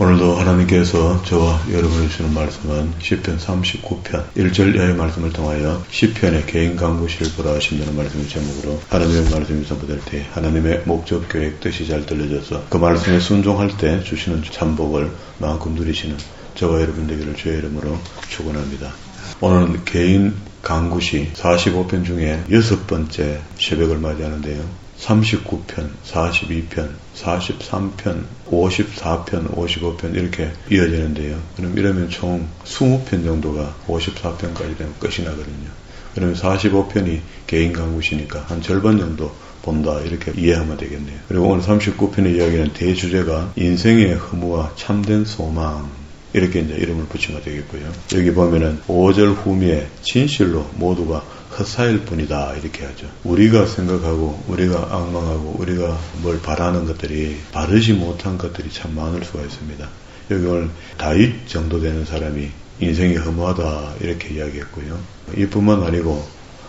오늘도 하나님께서 저와 여러분을 주는 말씀은 시편 39편 1절 이하의 말씀을 통하여 시편의 개인 간구시를 보라 하신다는 말씀의 제목으로 하나님의 말씀이 선포될 때 하나님의 목적, 계획, 뜻이 잘 들려져서 그 말씀에 순종할 때 주시는 참복을 마음껏 누리시는 저와 여러분 되기를 주의 이름으로 축원합니다. 오늘은 개인 간구시 45편 중에 6번째 새벽을 맞이하는데요. 39편, 42편, 43편, 54편, 55편 이렇게 이어지는데요. 그럼 이러면 총 20편 정도가 54편까지 되면 끝이 나거든요. 그러면 45편이 개인 간구시니까 한 절반 정도 본다 이렇게 이해하면 되겠네요. 그리고 오늘 39편의 이야기는 대주제가 인생의 허무와 참된 소망 이렇게 이제 이름을 붙이면 되겠고요. 여기 보면은 5절 후미에 진실로 모두가 헛사일 뿐이다 이렇게 하죠. 우리가 생각하고 우리가 악망하고 우리가 뭘 바라는 것들이 바르지 못한 것들이 참 많을 수가 있습니다. 여기 오늘 다윗 정도 되는 사람이 인생이 허무하다 이렇게 이야기했고요. 이뿐만 아니고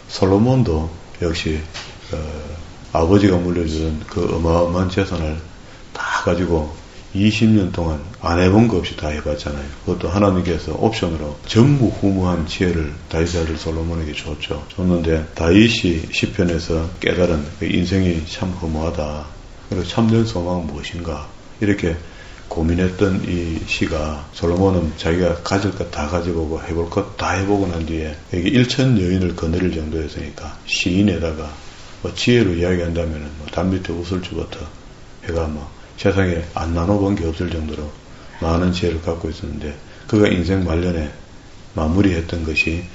솔로몬도 역시 아버지가 물려주던 그 어마어마한 재산을 다 가지고 20년 동안 안 해본 거 없이 다 해봤잖아요. 그것도 하나님께서 옵션으로 전무후무한 지혜를 다윗의 아들 솔로몬에게 줬는데 다윗이 시편에서 깨달은 그 인생이 참 허무하다. 그리고 참된 소망은 무엇인가 이렇게 고민했던 이 시가 솔로몬은 자기가 가질 것 다 가져보고 해볼 것 다 해보고 난 뒤에 여기 1천 여인을 거느릴 정도였으니까 시인에다가 뭐 지혜로 이야기한다면 단 밑에 우슬주부터 해가 세상에 안 나눠본 게 없을 정도로 많은 지혜를 갖고 있었는데 그가 인생 말년에 마무리했던 것이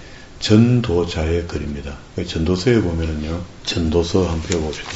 전도자의 글입니다. 전도서에 보면은요, 전도서 한번 펴봅시다.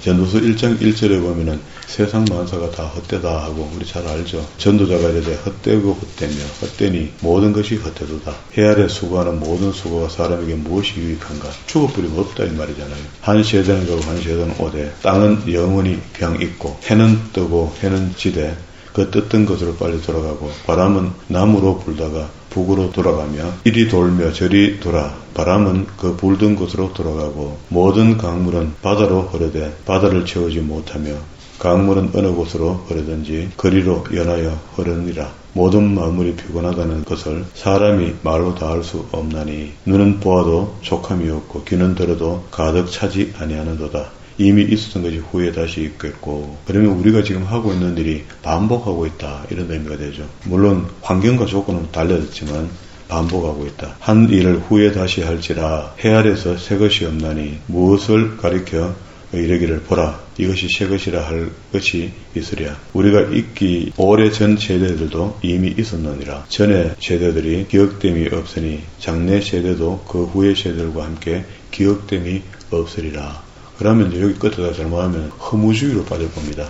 전도서 1장 1절에 보면은 세상 만사가 다 헛되다 하고 우리 잘 알죠. 전도자가 이르되 헛되고 헛되며 헛되니 모든 것이 헛되도다. 해 아래 수고하는 모든 수고가 사람에게 무엇이 유익한가? 죽어버리면 없다 이 말이잖아요. 한 세대는 가고 한 세대는 오되 땅은 영원히 그냥 있고 해는 뜨고 해는 지되 그 뜯던 것으로 빨리 돌아가고 바람은 남으로 불다가 북으로 돌아가며 이리 돌며 저리 돌아 바람은 그 불던 곳으로 돌아가고 모든 강물은 바다로 흐르되 바다를 채우지 못하며 강물은 어느 곳으로 흐르든지 거리로 연하여 흐르니라. 모든 만물이 피곤하다는 것을 사람이 말로 다 할 수 없나니 눈은 보아도 족함이 없고 귀는 들어도 가득 차지 아니하는도다. 이미 있었던 것이 후에 다시 있겠고 그러면 우리가 지금 하고 있는 일이 반복하고 있다 이런 의미가 되죠. 물론 환경과 조건은 달라졌지만 반복하고 있다. 한 일을 후에 다시 할지라 해 아래서 새 것이 없나니 무엇을 가리켜 이르기를 보라 이것이 새 것이라 할 것이 있으랴. 우리가 있기 오래전 세대들도 이미 있었느니라. 전에 세대들이 기억됨이 없으니 장래 세대도 그 후의 세대들과 함께 기억됨이 없으리라. 그러면 여기 끝에다 잘못하면 허무주의로 빠질 겁니다.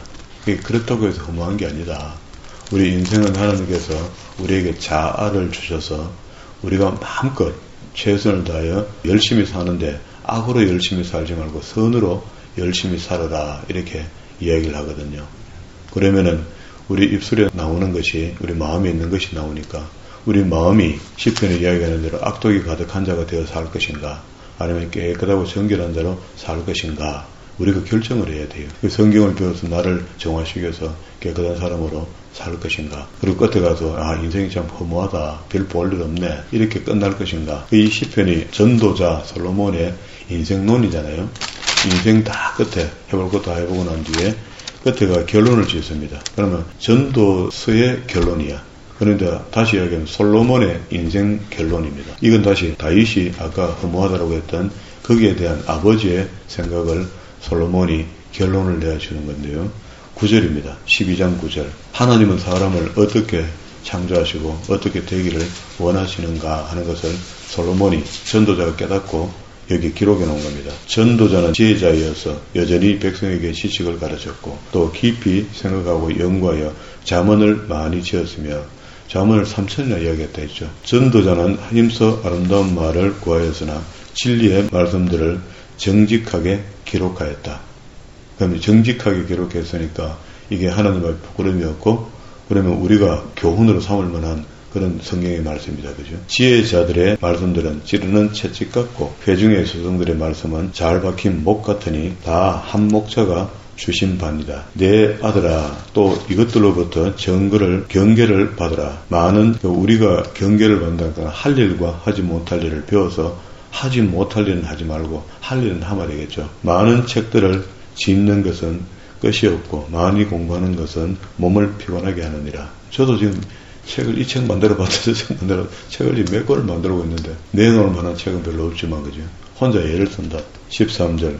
그렇다고 해서 허무한 게 아니다. 우리 인생은 하나님께서 우리에게 자아를 주셔서 우리가 마음껏 최선을 다하여 열심히 사는데 악으로 열심히 살지 말고 선으로 열심히 살아라 이렇게 이야기를 하거든요. 그러면은 우리 입술에 나오는 것이 우리 마음에 있는 것이 나오니까 우리 마음이 시편에 이야기하는 대로 악독이 가득한 자가 되어 살 것인가 아니면 깨끗하고 정결한 자로 살 것인가 우리가 결정을 해야 돼요. 그 성경을 배워서 나를 정화시켜서 깨끗한 사람으로 살 것인가 그리고 끝에 가서 인생이 참 허무하다 별 볼 일 없네 이렇게 끝날 것인가. 이 시편이 전도자 솔로몬의 인생론이잖아요. 인생 다 끝에 해볼 것도 다 해보고 난 뒤에 끝에가 결론을 짓습니다. 그러면 전도서의 결론이야. 그런데 다시 이야기하면 솔로몬의 인생 결론입니다. 이건 다시 다윗이 아까 허무하다라고 했던 거기에 대한 아버지의 생각을 솔로몬이 결론을 내주는 건데요. 9절입니다. 12장 9절. 하나님은 사람을 어떻게 창조하시고 어떻게 되기를 원하시는가 하는 것을 솔로몬이 전도자가 깨닫고 여기 기록해 놓은 겁니다. 전도자는 지혜자이어서 여전히 백성에게 지식을 가르쳤고 또 깊이 생각하고 연구하여 잠언을 많이 지었으며 잠언을 3천이나 이야기했다 했죠. 전도자는 힘써 아름다운 말을 구하였으나 진리의 말씀들을 정직하게 기록하였다. 그러면 정직하게 기록했으니까 이게 하나님 앞에 부끄러움이 없고 그러면 우리가 교훈으로 삼을 만한 그런 성경의 말씀입니다. 그죠? 지혜자들의 말씀들은 찌르는 채찍 같고 회중의 스승들의 말씀은 잘 박힌 목 같으니 다 한 목자가 주신 바니다. 내 아들아, 또 이것들로부터 경계를 받으라. 많은 우리가 경계를 받는다거나 할 일과 하지 못할 일을 배워서 하지 못할 일은 하지 말고 할 일은 하면 되겠죠. 많은 책들을 짚는 것은 끝이 없고 많이 공부하는 것은 몸을 피곤하게 하느니라. 저도 지금 이 책 만들어 봤다, 책을 몇 권을 만들고 있는데 내놓을 만한 책은 별로 없지만 그죠. 혼자 예를 든다. 13절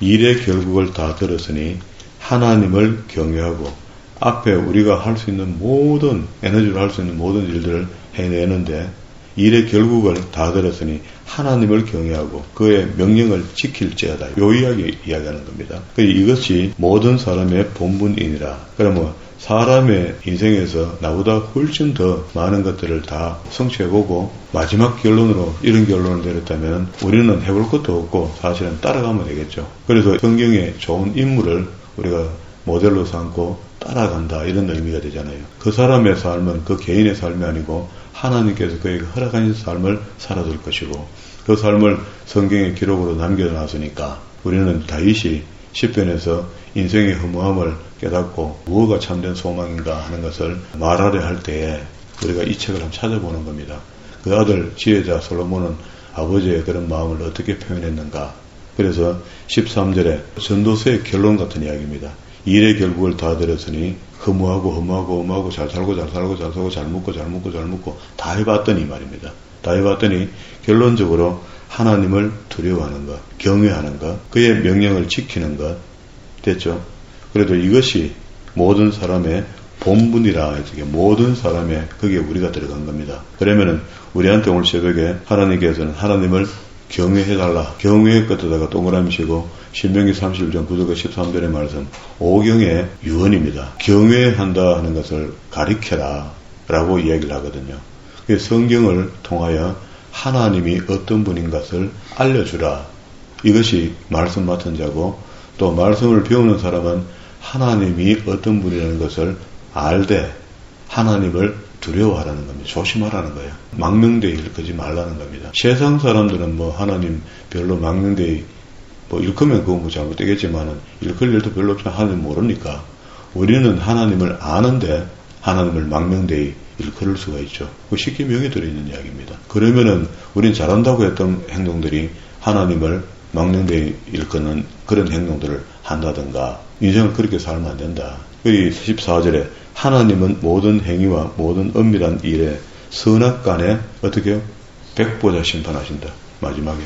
일의 결국을 다 들었으니 하나님을 경외하고 앞에 우리가 할 수 있는 모든 에너지로 할 수 있는 모든 일들을 해내는데 일의 결국을 다 들었으니 하나님을 경외하고 그의 명령을 지킬지어다. 요 이야기하는 겁니다. 이것이 모든 사람의 본분이니라. 그러면 사람의 인생에서 나보다 훨씬 더 많은 것들을 다 성취해보고 마지막 결론으로 이런 결론을 내렸다면 우리는 해볼 것도 없고 사실은 따라가면 되겠죠. 그래서 성경의 좋은 인물을 우리가 모델로 삼고 따라간다 이런 의미가 되잖아요. 그 사람의 삶은 그 개인의 삶이 아니고 하나님께서 그에게 허락하신 삶을 살아줄 것이고 그 삶을 성경의 기록으로 남겨놨으니까 우리는 다윗이 시편에서 인생의 허무함을 깨닫고 무엇가 참된 소망인가 하는 것을 말하려 할 때에 우리가 이 책을 한번 찾아보는 겁니다. 그 아들 지혜자 솔로몬은 아버지의 그런 마음을 어떻게 표현했는가. 그래서 13절에 전도서의 결론 같은 이야기입니다. 일의 결국을 다 들었으니 허무하고 잘 살고 잘 먹고 다 해봤더니 말입니다. 다 해봤더니 결론적으로 하나님을 두려워하는 것, 경외하는 것, 그의 명령을 지키는 것 됐죠. 그래도 이것이 모든 사람의 본분이라 이렇게 모든 사람의 거기에 우리가 들어간 겁니다. 그러면은 우리한테 오늘 새벽에 하나님께서는 하나님을 경외해달라. 경외의 끝에다가 동그라미 치고 신명기 31장 9절과 13절의 말씀 오경의 유언입니다. 경외한다 하는 것을 가리켜라 라고 이야기를 하거든요. 성경을 통하여 하나님이 어떤 분인 것을 알려주라. 이것이 말씀 맡은 자고 또 말씀을 배우는 사람은 하나님이 어떤 분이라는 것을 알되 하나님을 두려워하라는 겁니다. 조심하라는 거예요. 망명되이 일컫지 말라는 겁니다. 세상 사람들은 하나님 별로 망명되이 일컫으면 그건 잘못되겠지만은 일컬 일도 별로 없지만 하나님 모르니까 우리는 하나님을 아는데 하나님을 망명되이 일컬을 수가 있죠. 쉽게 명에 들어있는 이야기입니다. 그러면은 우린 잘한다고 했던 행동들이 하나님을 망명되이 일컫는 그런 행동들을 한다든가 인생을 그렇게 살면 안 된다. 여기 14절에 하나님은 모든 행위와 모든 엄밀한 일에 선악간에 어떻게 해요? 백보자 심판하신다. 마지막에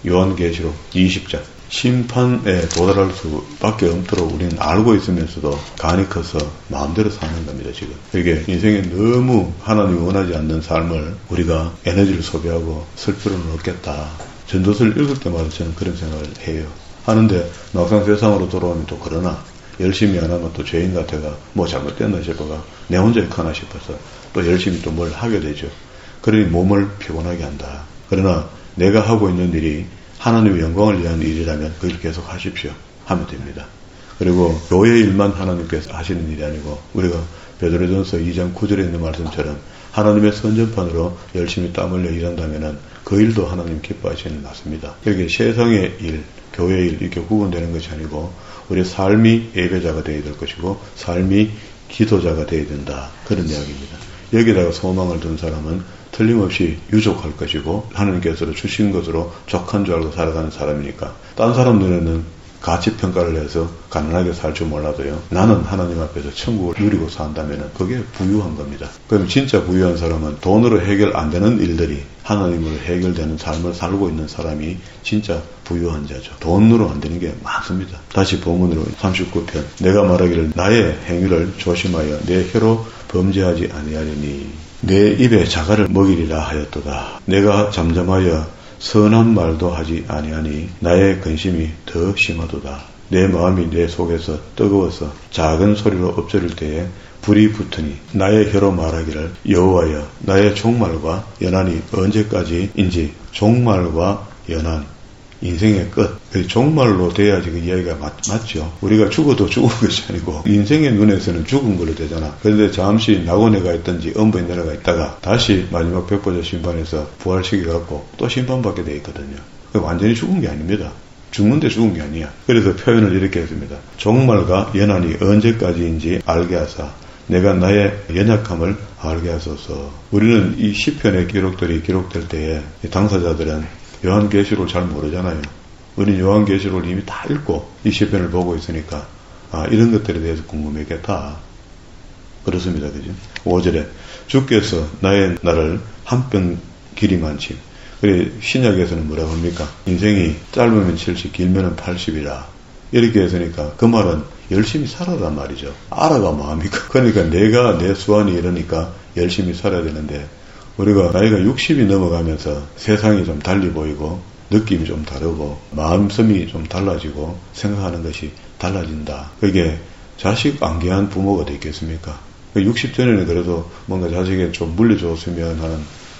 요한계시록 20장 심판에 도달할 수밖에 없도록 우리는 알고 있으면서도 간이 커서 마음대로 사는 겁니다. 지금 이게 인생에 너무 하나님이 원하지 않는 삶을 우리가 에너지를 소비하고 쓸 필요는 없겠다. 전도서를 읽을 때마다 저는 그런 생각을 해요. 하는데 막상 세상으로 돌아오면 또 그러나 열심히 안 하면 또 죄인 같아가 잘못됐나 싶어가 내 혼자 가나 싶어서 또 열심히 또 뭘 하게 되죠. 그러니 몸을 피곤하게 한다. 그러나 내가 하고 있는 일이 하나님의 영광을 위한 일이라면 그걸 계속 하십시오. 하면 됩니다. 그리고 교회 일만 하나님께서 하시는 일이 아니고 우리가 베드로전서 2장 9절에 있는 말씀처럼 하나님의 선전판으로 열심히 땀 흘려 일한다면 그 일도 하나님 기뻐하시는 것 같습니다. 여기 세상의 일, 교회 일 이렇게 구분되는 것이 아니고 우리의 삶이 예배자가 되어야 될 것이고 삶이 기도자가 되어야 된다. 그런 이야기입니다. 여기다가 소망을 둔 사람은 틀림없이 유족할 것이고 하나님께서 주신 것으로 족한 줄 알고 살아가는 사람이니까 딴 사람 눈에는 가치평가를 해서 가난하게 살 줄 몰라도요. 나는 하나님 앞에서 천국을 누리고 산다면 그게 부유한 겁니다. 그럼 진짜 부유한 사람은 돈으로 해결 안 되는 일들이 하나님으로 해결되는 삶을 살고 있는 사람이 진짜 부유한 자죠. 돈으로 안 되는 게 많습니다. 다시 본문으로 39편 내가 말하기를 나의 행위를 조심하여 내 혀로 범죄하지 아니하리니 내 입에 자갈을 먹이리라 하였도다. 내가 잠잠하여 선한 말도 하지 아니하니 나의 근심이 더 심하도다. 내 마음이 내 속에서 뜨거워서 작은 소리로 엎드릴 때에 불이 붙으니 나의 혀로 말하기를 여호와여 나의 종말과 연한이 언제까지인지. 종말과 연한 인생의 끝. 종말로 돼야지 그 이야기가 맞죠. 우리가 죽어도 죽은 것이 아니고 인생의 눈에서는 죽은 걸로 되잖아. 그런데 잠시 낙원에 가 있든지 엄부에 내려가 있다가 다시 마지막 백보자 심판에서 부활시켜갖고 또 심판받게 돼 있거든요. 완전히 죽은 게 아닙니다. 죽는데 죽은 게 아니야. 그래서 표현을 이렇게 했습니다. 종말과 연한이 언제까지인지 알게 하사 내가 나의 연약함을 알게 하소서. 우리는 이 시편의 기록들이 기록될 때에 당사자들은 요한계시록을 잘 모르잖아요. 우리는 요한계시록을 이미 다 읽고 이 시편을 보고 있으니까 이런 것들에 대해서 궁금했겠다. 그렇습니다. 그죠? 5절에 주께서 나의 나를 한뼘 길이 많지. 그래 신약에서는 뭐라고 합니까? 인생이 짧으면 70, 길면은 80이라. 이렇게 했으니까 그 말은 열심히 살아란 말이죠. 알아가 뭐합니까? 그러니까 내가 내 수완이 이러니까 열심히 살아야 되는데 우리가 나이가 60이 넘어가면서 세상이 좀 달리 보이고 느낌이 좀 다르고 마음씀이 좀 달라지고 생각하는 것이 달라진다. 그게 자식 안개한 부모가 되겠습니까? 60 전에는 그래도 뭔가 자식에 좀 물려줬으면 하는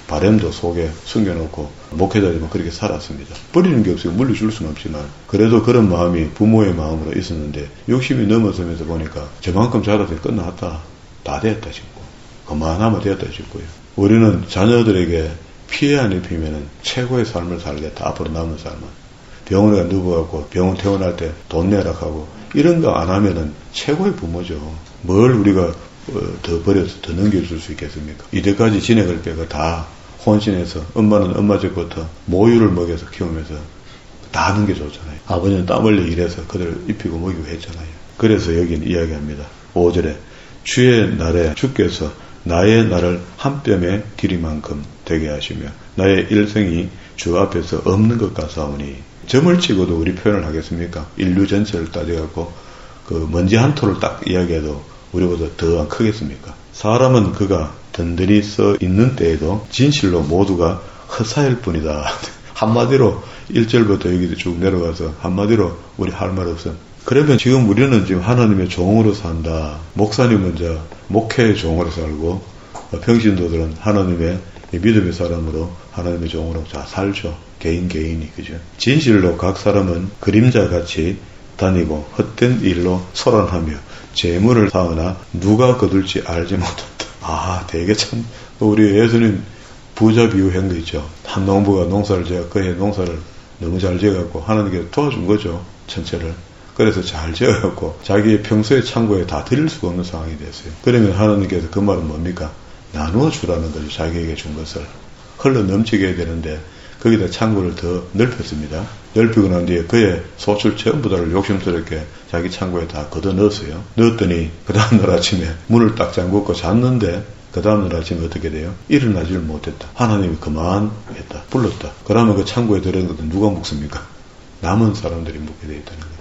바람도 속에 숨겨놓고 목회자지만 그렇게 살았습니다. 버리는 게 없어요. 물려줄 수는 없지만 그래도 그런 마음이 부모의 마음으로 있었는데 60이 넘어서면서 보니까 저만큼 자라서 끝났다. 다 됐다 싶고 그만하면 됐다 싶고요. 우리는 자녀들에게 피해 안 입히면 최고의 삶을 살겠다. 앞으로 남은 삶은. 병원에 누워갖고 병원 퇴원할 때 돈 내라 하고 이런 거 안 하면은 최고의 부모죠. 뭘 우리가 더 버려서 더 넘겨줄 수 있겠습니까? 이때까지 지내갈 때가 다 혼신해서 엄마는 엄마 집부터 모유를 먹여서 키우면서 다 넘겨줬잖아요. 아버지는 땀 흘려 일해서 그들을 입히고 먹이고 했잖아요. 그래서 여기는 이야기합니다. 5절에 주의 날에 주께서 나의 날을 한 뼘의 길이만큼 되게 하시며 나의 일생이 주 앞에서 없는 것 같사오니 점을 찍어도 우리 표현을 하겠습니까? 인류 전체를 따져갖고 그 먼지 한 톨을 딱 이야기해도 우리보다 더 크겠습니까? 사람은 그가 든든히 서 있는 때에도 진실로 모두가 허사일 뿐이다. 한마디로 1절부터 여기도 쭉 내려가서 한마디로 우리 할 말 없음. 그러면 지금 우리는 지금 하나님의 종으로 산다. 목사님은 목회의 종으로 살고 평신도들은 하나님의 믿음의 사람으로 하나님의 종으로 살죠. 개인이 그죠. 진실로 각 사람은 그림자같이 다니고 헛된 일로 소란하며 재물을 쌓으나 누가 거둘지 알지 못한다. 되게 참 우리 예수님 부자 비유한 거 있죠. 한 농부가 농사를 지어 그 해 농사를 너무 잘 지어갖고 하나님께 도와준 거죠. 전체를. 그래서 잘 지어갖고 자기 평소의 창고에 다 드릴 수가 없는 상황이 됐어요. 그러면 하나님께서 그 말은 뭡니까? 나누어 주라는 거죠. 자기에게 준 것을. 흘러 넘치게 해야 되는데 거기다 창고를 더 넓혔습니다. 넓히고 난 뒤에 그의 소출 전부 다를 욕심스럽게 자기 창고에 다 걷어 넣었어요. 넣었더니 그 다음날 아침에 문을 딱 잠그고 잤는데 그 다음날 아침에 어떻게 돼요? 일어나지를 못했다. 하나님이 그만했다. 불렀다. 그러면 그 창고에 들어간 것도 누가 묵습니까? 남은 사람들이 묵게 되어 있다는 거예요.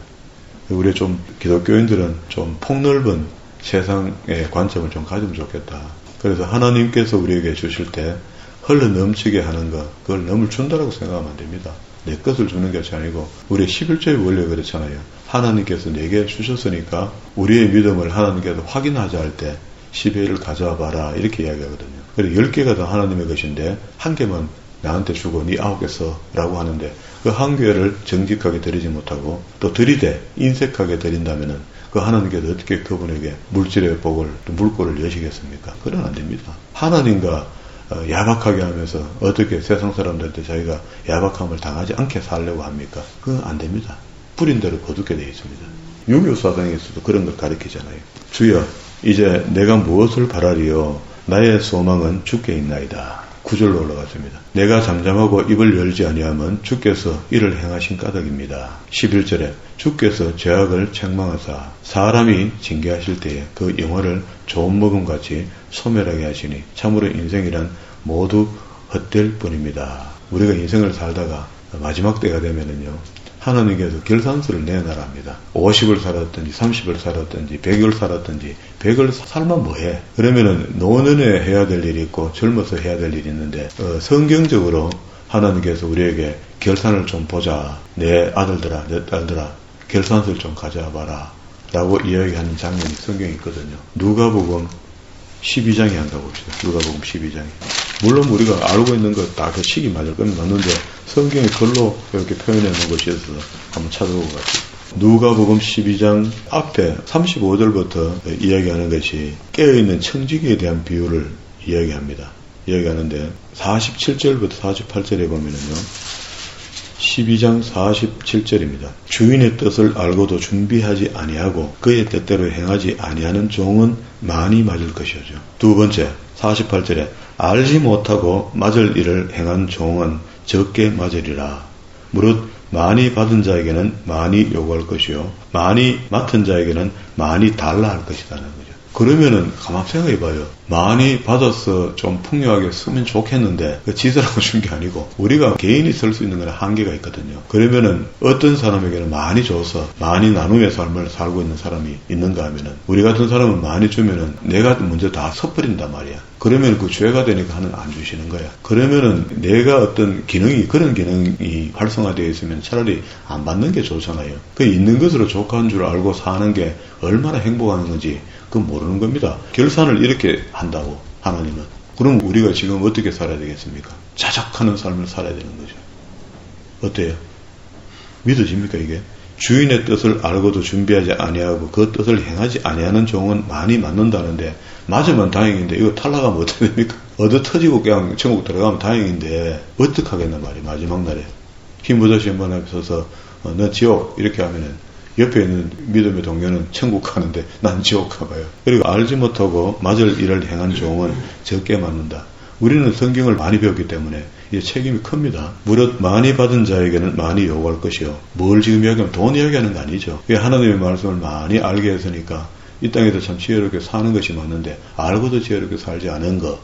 우리 좀 기독교인들은 좀 폭넓은 세상의 관점을 좀 가지면 좋겠다. 그래서 하나님께서 우리에게 주실 때 흘러 넘치게 하는 것, 그걸 너무 준다라고 생각하면 안 됩니다. 내 것을 주는 것이 아니고 우리의 11조의 원리가 그렇잖아요. 하나님께서 내게 주셨으니까 우리의 믿음을 하나님께서 확인하자 할 때 10의 1을 가져와 봐라 이렇게 이야기하거든요. 그래서 10개가 다 하나님의 것인데 한 개만 나한테 주고 네 9개 써라고 하는데 그 한 개를 정직하게 드리지 못하고 또 들이대 인색하게 드린다면은 그 하나님께서 어떻게 그분에게 물질의 복을 또 물꼬를 여시겠습니까? 그건 안 됩니다. 하나님과 야박하게 하면서 어떻게 세상 사람들한테 자기가 야박함을 당하지 않게 살려고 합니까? 그건 안 됩니다. 뿌린 대로 거두게 되어 있습니다. 유교사상에서도 그런 걸 가르치잖아요. 주여 이제 내가 무엇을 바라리요? 나의 소망은 주께 있나이다. 9절로 올라갔습니다. 내가 잠잠하고 입을 열지 아니하면 주께서 이를 행하신 까닭입니다. 11절에 주께서 죄악을 책망하사 사람이 징계하실 때에 그 영혼을 좋은 먹음같이 소멸하게 하시니 참으로 인생이란 모두 헛될 뿐입니다. 우리가 인생을 살다가 마지막 때가 되면은요 하나님께서 결산서를 내놔랍니다. 50을 살았든지 30을 살았든지 100을 살았든지 100을 살면 뭐해? 그러면은 노년에 해야 될 일이 있고 젊어서 해야 될 일이 있는데 성경적으로 하나님께서 우리에게 결산을 좀 보자. 내 아들들아 내 딸들아 결산서를 좀 가져와 봐라 라고 이야기하는 장면이 성경에 있거든요. 누가복음 12장에 한다고 봅시다. 누가복음 12장에. 물론 우리가 알고 있는 거 다 그 시기 맞을 건 맞는데 성경에 글로 이렇게 표현해 놓은 것이 있어서 한번 찾아보고 가시죠. 누가복음 12장 앞에 35절부터 이야기하는 것이 깨어있는 청지기에 대한 비유를 이야기합니다. 이야기하는데 47절부터 48절에 보면은요 12장 47절입니다. 주인의 뜻을 알고도 준비하지 아니하고 그의 뜻대로 행하지 아니하는 종은 많이 맞을 것이오죠. 두 번째 48절에 알지 못하고 맞을 일을 행한 종은 적게 맞으리라. 무릇 많이 받은 자에게는 많이 요구할 것이요 많이 맡은 자에게는 많이 달라 할 것이라는 거죠. 그러면은 가만 생각해봐요. 많이 받아서 좀 풍요하게 쓰면 좋겠는데 그 지들하고 준 게 아니고 우리가 개인이 쓸 수 있는 건 한계가 있거든요. 그러면은 어떤 사람에게는 많이 줘서 많이 나눔의 삶을 살고 있는 사람이 있는가 하면은 우리 같은 사람은 많이 주면은 내가 먼저 다 섣버린단 말이야. 그러면 그 죄가 되니까 하나는 안 주시는 거야. 그러면은 내가 어떤 기능이 그런 기능이 활성화되어 있으면 차라리 안 받는 게 좋잖아요. 그 있는 것으로 족한 줄 알고 사는 게 얼마나 행복한 건지 그건 모르는 겁니다. 결산을 이렇게 한다고 하나님은. 그럼 우리가 지금 어떻게 살아야 되겠습니까? 자작하는 삶을 살아야 되는 거죠. 어때요? 믿어집니까 이게? 주인의 뜻을 알고도 준비하지 아니하고 그 뜻을 행하지 아니하는 종은 많이 맞는다는데 맞으면 다행인데 이거 탈락하면 어떻게 됩니까? 얻어 터지고 그냥 천국 들어가면 다행인데 어떡하겠나 말이에요. 마지막 날에 힘부자 시험관 앞에 서서 너 지옥 이렇게 하면은 옆에 있는 믿음의 동료는 천국 가는데 난 지옥 가봐요. 그리고 알지 못하고 맞을 일을 행한 종은 적게 맞는다. 우리는 성경을 많이 배웠기 때문에 이 책임이 큽니다. 무릇 많이 받은 자에게는 많이 요구할 것이요. 뭘 지금 이야기하면 돈 이야기하는 거 아니죠. 하나님의 말씀을 많이 알게 했으니까 이 땅에서 참 지혜롭게 사는 것이 맞는데 알고도 지혜롭게 살지 않은 거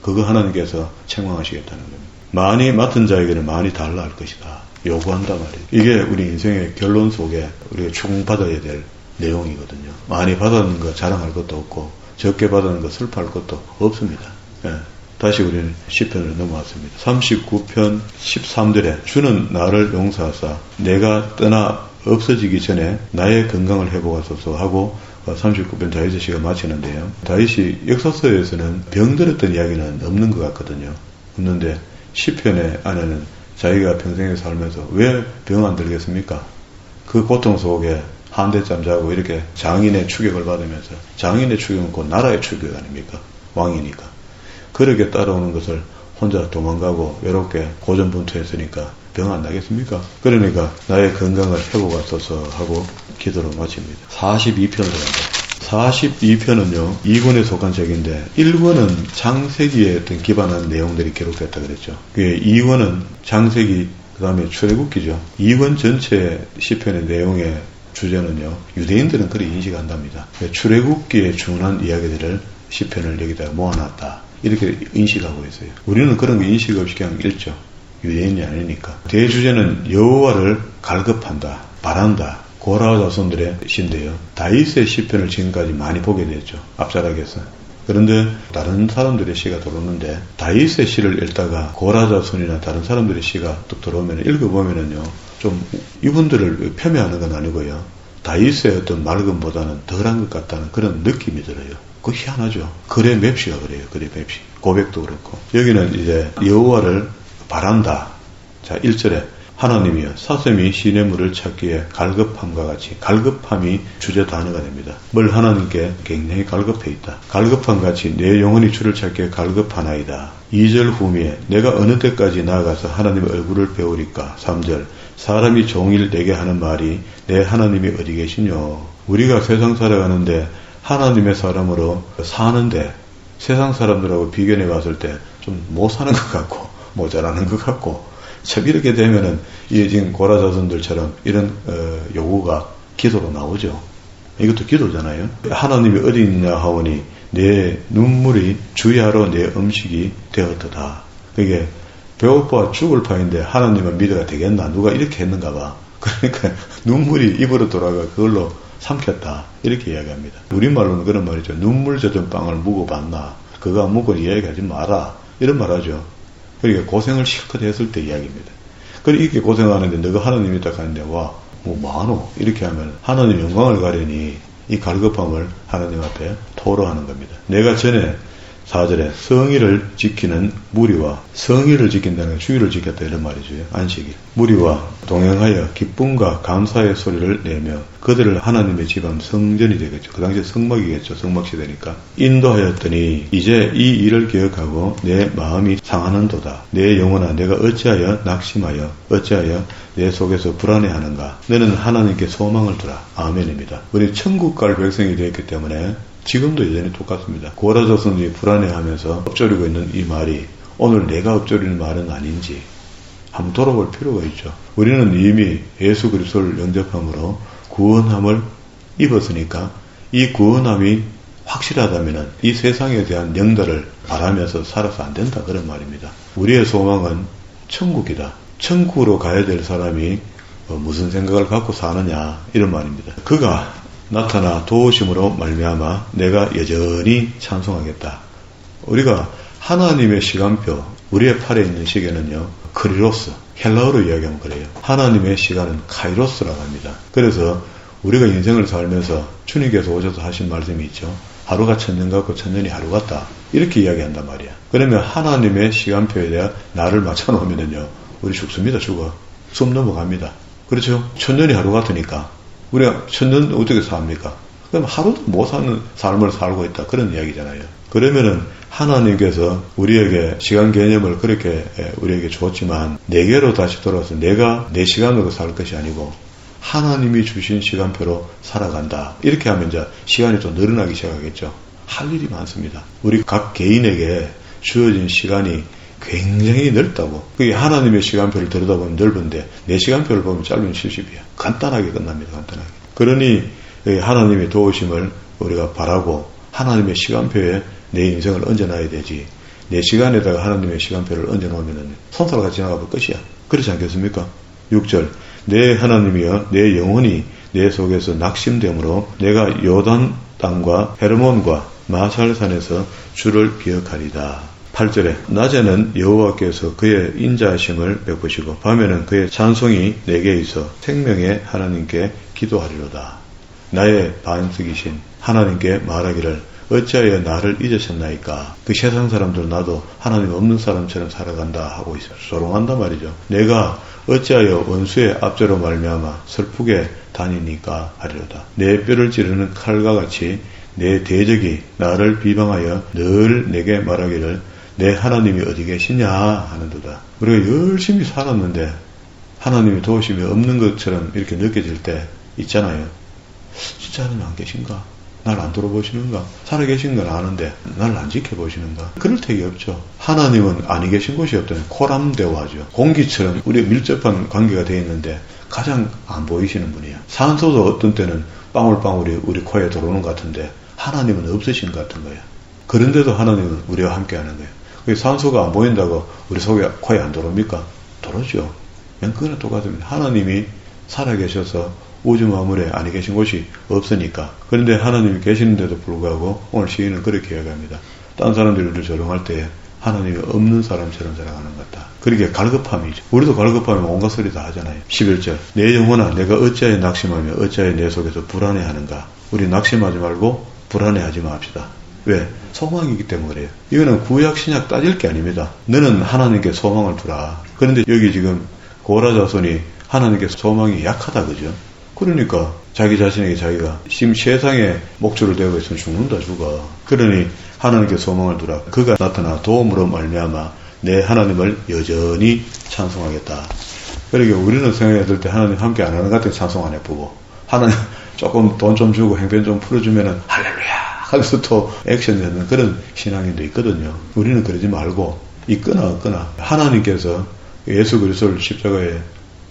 그거 하나님께서 책망하시겠다는 겁니다. 많이 맡은 자에게는 많이 달라 할 것이다. 요구한단 말이에요. 이게 우리 인생의 결론 속에 우리가 추궁받아야 될 내용이거든요. 많이 받았는 거 자랑할 것도 없고 적게 받았는 거 슬퍼할 것도 없습니다. 예. 다시 우리는 시편으로 넘어왔습니다. 39편 13절에 주는 나를 용서하사 내가 떠나 없어지기 전에 나의 건강을 회복하소서 하고 39편 다윗의 시가 마치는데요. 다윗이 역사서에서는 병들었던 이야기는 없는 것 같거든요. 없는데 시편의 안에는 자기가 평생에 살면서 왜 병 안 들겠습니까? 그 고통 속에 한대잠 자고 이렇게 장인의 추격을 받으면서 장인의 추격은 곧 나라의 추격 아닙니까? 왕이니까. 그렇게 따라오는 것을 혼자 도망가고 외롭게 고전분투했으니까 병 안 나겠습니까? 그러니까 나의 건강을 회복하소서 하고 기도로 마칩니다. 42편을 합니다. 42편은요, 2권에 속한 책인데 1권은 창세기에 어떤 기반한 내용들이 기록됐다 그랬죠. 2권은 창세기 그 다음에 출애굽기죠. 2권 전체 시편의 내용의 주제는요, 유대인들은 그렇게 인식한답니다. 출애굽기에 준한 이야기들을 시편을 여기다가 모아놨다 이렇게 인식하고 있어요. 우리는 그런 거 인식 없이 그냥 읽죠. 유대인이 아니니까. 대주제는 여호와를 갈급한다, 바란다. 고라 자손들의 시인데요. 다윗의 시편을 지금까지 많이 보게 됐죠. 앞자락에서. 그런데 다른 사람들의 시가 들어오는데 다윗의 시를 읽다가 고라 자손이나 다른 사람들의 시가 또 들어오면 읽어보면은요. 좀 이분들을 폄훼하는 건 아니고요. 다윗의 어떤 맑음보다는 덜한 것 같다는 그런 느낌이 들어요. 그거 희한하죠. 글의 맵시가 그래요. 글의 맵시. 고백도 그렇고. 여기는 이제 여호와를 바란다. 자, 1절에 하나님이여 사슴이 시냇물을 찾기에 갈급함과 같이 갈급함이 주제 단어가 됩니다. 뭘 하나님께 굉장히 갈급해 있다. 갈급함 같이 내 영혼이 주를 찾기에 갈급하나이다. 2절 후미에 내가 어느 때까지 나아가서 하나님의 얼굴을 배우리까. 3절 사람이 종일 내게 하는 말이 내 하나님이 어디 계시뇨. 우리가 세상 살아가는데 하나님의 사람으로 사는데 세상 사람들하고 비교해 봤을 때 좀 못 사는 것 같고 모자라는 것 같고 참 이렇게 되면은 이 지금 고라 자손들처럼 이런 요구가 기도로 나오죠. 이것도 기도잖아요. 하나님이 어디 있느냐 하오니 내 눈물이 주야로 내 음식이 되었도다. 이게 배고파 죽을 판인데 하나님은 믿어가 되겠나? 누가 이렇게 했는가 봐. 그러니까 눈물이 입으로 돌아가 그걸로 삼켰다. 이렇게 이야기합니다. 우리말로는 그런 말이죠. 눈물 젖은 빵을 묵어봤나? 그거 안 묵고 이야기하지 마라. 이런 말 하죠. 그러니까 고생을 실컷 했을 때 이야기입니다. 그러니까 이렇게 고생하는데 너가 하나님이 딱 하는데 와, 뭐 많어. 이렇게 하면 하나님 영광을 가려니 이 갈급함을 하나님 앞에 토로하는 겁니다. 내가 전에 4절에 성의를 지키는 무리와 성의를 지킨다는 건 주의를 지켰다 이런 말이죠. 안식일. 무리와 동행하여 기쁨과 감사의 소리를 내며 그들을 하나님의 집안 성전이 되겠죠. 그 당시에 성막이겠죠. 성막시대니까. 인도하였더니 이제 이 일을 기억하고 내 마음이 상하는도다. 내 영혼아 내가 어찌하여 낙심하여 어찌하여 내 속에서 불안해하는가. 너는 하나님께 소망을 두라. 아멘입니다. 우리 천국 갈 백성이 되었기 때문에 지금도 여전히 똑같습니다. 고라 자손이 불안해하면서 엎조리고 있는 이 말이 오늘 내가 엎조리는 말은 아닌지 한번 돌아볼 필요가 있죠. 우리는 이미 예수 그리스도를 영접함으로 구원함을 입었으니까 이 구원함이 확실하다면 이 세상에 대한 영달을 바라면서 살아서 안 된다 그런 말입니다. 우리의 소망은 천국이다. 천국으로 가야 될 사람이 무슨 생각을 갖고 사느냐 이런 말입니다. 그가 나타나 도우심으로 말미암아 내가 여전히 찬송하겠다. 우리가 하나님의 시간표, 우리의 팔에 있는 시계는요, 크리로스, 헬라어로 이야기하면 그래요. 하나님의 시간은 카이로스라고 합니다. 그래서 우리가 인생을 살면서 주님께서 오셔서 하신 말씀이 있죠. 하루가 천년 같고 천년이 하루 같다. 이렇게 이야기한단 말이야. 그러면 하나님의 시간표에 대해 나를 맞춰놓으면요, 우리 죽습니다. 죽어. 숨 넘어갑니다. 그렇죠? 천년이 하루 같으니까 우리가 천년 어떻게 삽니까? 그럼 하루도 못 사는 삶을 살고 있다. 그런 이야기잖아요. 그러면은 하나님께서 우리에게 시간 개념을 그렇게 우리에게 줬지만 내게로 다시 돌아와서 내가 내 시간으로 살 것이 아니고 하나님이 주신 시간표로 살아간다. 이렇게 하면 이제 시간이 좀 늘어나기 시작하겠죠. 할 일이 많습니다. 우리 각 개인에게 주어진 시간이 굉장히 넓다고. 그게 하나님의 시간표를 들여다보면 넓은데 내 시간표를 보면 짧은 70이야. 간단하게 끝납니다. 간단하게. 그러니 하나님의 도우심을 우리가 바라고 하나님의 시간표에 내 인생을 얹어놔야 되지. 내 시간에다가 하나님의 시간표를 얹어놓으면 손살같이 지나가면 끝이야. 그렇지 않겠습니까? 6절 내 하나님이여 내 영혼이 내 속에서 낙심되므로 내가 요단 땅과 헤르몬과 마살산에서 주를 기억하리다. 8절에 낮에는 여호와께서 그의 인자하심을 베푸시고 밤에는 그의 찬송이 내게 있어 생명의 하나님께 기도하리로다. 나의 반석이신 하나님께 말하기를 어찌하여 나를 잊으셨나이까. 그 세상 사람들은 나도 하나님 없는 사람처럼 살아간다 하고 있어 조롱한단 말이죠. 내가 어찌하여 원수의 압제로 말미암아 슬프게 다니니까 하리로다. 내 뼈를 찌르는 칼과 같이 내 대적이 나를 비방하여 늘 내게 말하기를 내 하나님이 어디 계시냐 하는도다. 우리가 열심히 살았는데 하나님의 도우심이 없는 것처럼 이렇게 느껴질 때 있잖아요. 진짜 하나님 안 계신가? 날 안 돌아보시는가? 살아계신 건 아는데 날 안 지켜보시는가? 그럴 택이 없죠. 하나님은 아니 계신 곳이 없다면 코람대오하죠. 공기처럼 우리가 밀접한 관계가 되어 있는데 가장 안 보이시는 분이야. 산소도 어떤 때는 방울방울이 우리 코에 들어오는 것 같은데 하나님은 없으신 것 같은 거야. 그런데도 하나님은 우리와 함께 하는 거예요. 산소가 안 보인다고 우리 속에 코에 안 들어옵니까? 들어오죠. 그거랑 똑같습니다. 하나님이 살아계셔서 우주 만물에 아니 계신 곳이 없으니까. 그런데 하나님이 계시는데도 불구하고 오늘 시인은 그렇게 이야기합니다. 딴 사람들이 우리를 조롱할 때 하나님이 없는 사람처럼 살아가는 것 같다. 그렇게 갈급함이죠. 우리도 갈급하면 온갖 소리 다 하잖아요. 11절 내 영혼아 내가 어찌하여 낙심하며 어찌하여 내 속에서 불안해하는가. 우리 낙심하지 말고 불안해하지 맙시다. 왜? 소망이기 때문에 그래요. 이거는 구약 신약 따질 게 아닙니다. 너는 하나님께 소망을 두라. 그런데 여기 지금 고라 자손이 하나님께 소망이 약하다 그죠? 그러니까 자기 자신에게 자기가 지금 세상에 목줄을 대고 있으면 죽는다 죽어. 그러니 하나님께 소망을 두라. 그가 나타나 도움으로 말미암아 내 하나님을 여전히 찬송하겠다. 그러니까 우리는 생각했을 때 하나님 함께 안 하는 것 같아 찬송 안 해보고 하나님 조금 돈 좀 주고 행편 좀 풀어주면은 할렐루야 하면서 또 액션 내는 그런 신앙인도 있거든요. 우리는 그러지 말고 있거나 없거나 하나님께서 예수 그리스도를 십자가에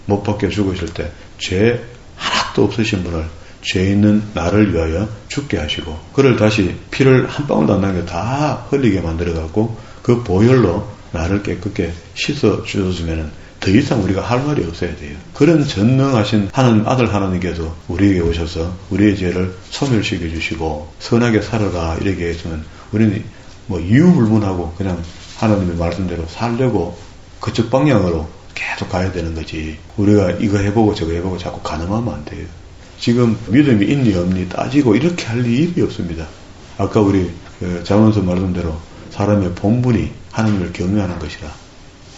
못 박혀 죽으실 때 죄 하나도 없으신 분을 죄 있는 나를 위하여 죽게 하시고 그를 다시 피를 한 방울도 안 남겨 다 흘리게 만들어갖고 그 보혈로 나를 깨끗게 씻어 주셨으면 더 이상 우리가 할 말이 없어야 돼요. 그런 전능하신 하나님 아들 하나님께서 우리에게 오셔서 우리의 죄를 소멸시켜 주시고 선하게 살아라 이렇게 했으면 우리는 뭐 이유불문하고 그냥 하나님의 말씀대로 살려고 그쪽 방향으로 계속 가야 되는 거지. 우리가 이거 해보고 저거 해보고 자꾸 가늠하면 안 돼요. 지금 믿음이 있니 없니 따지고 이렇게 할 일이 없습니다. 아까 우리 자문서 말씀대로 사람의 본분이 하나님을 경외하는 것이라.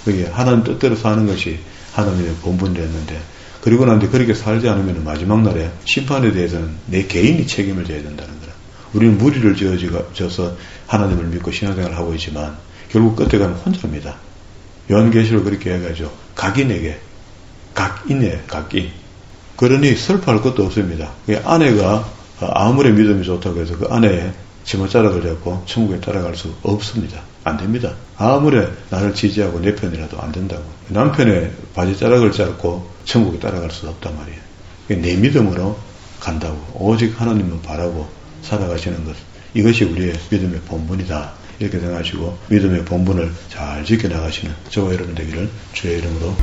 그게 하나님 뜻대로 사는 것이 하나님의 본분이었는데, 그리고 난 뒤 그렇게 살지 않으면 마지막 날에 심판에 대해서는 내 개인이 책임을 져야 된다는 거라. 우리는 무리를 지어서 하나님을 믿고 신앙생활을 하고 있지만 결국 끝에 가면 혼자입니다. 요한계시록 그렇게 해가지고 각인에게, 각인. 그러니 슬퍼할 것도 없습니다. 아내가 아무리 믿음이 좋다고 해서 그 아내의 지멋자락을 잡고 천국에 따라갈 수 없습니다. 안 됩니다. 아무리 나를 지지하고 내 편이라도 안 된다고. 남편의 바지자락을 잡고 천국에 따라갈 수 없단 말이에요. 내 믿음으로 간다고. 오직 하나님만 바라고 살아가시는 것. 이것이 우리의 믿음의 본분이다. 이렇게 생각하시고 믿음의 본분을 잘 지켜나가시는 저와 여러분 되기를 주의 이름으로